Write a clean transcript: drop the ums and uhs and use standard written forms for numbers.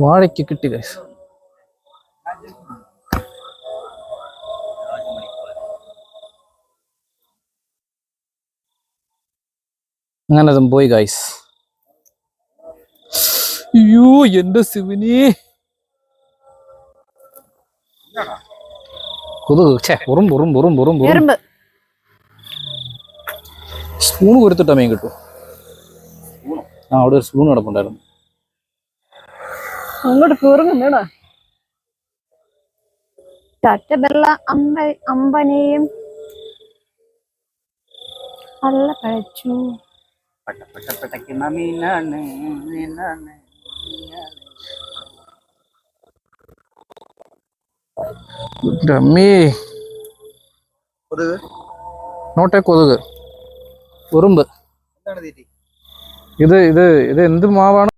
വാഴയ്ക്ക് കിട്ടി ഗൈസ്. അങ്ങനെ അതും പോയി ഗൈസ്. അയ്യോ എന്റെ ശിവനി, സ്പൂണ് കൊടുത്തിട്ടാ മീൻ കിട്ടും. ആ അവിടെ ഒരു സ്പൂൺ കിടപ്പുണ്ടായിരുന്നു. അങ്ങോട്ട് കുറുങ്ങുന്നേടാ. തട്ടബെള്ള അമ്പനെയും അല്ല കഴിച്ചു. നോട്ടെ കൊതുക്, ഉറുമ്പ്. ഇത് ഇത് ഇത് എന്ത് മാവാണ്?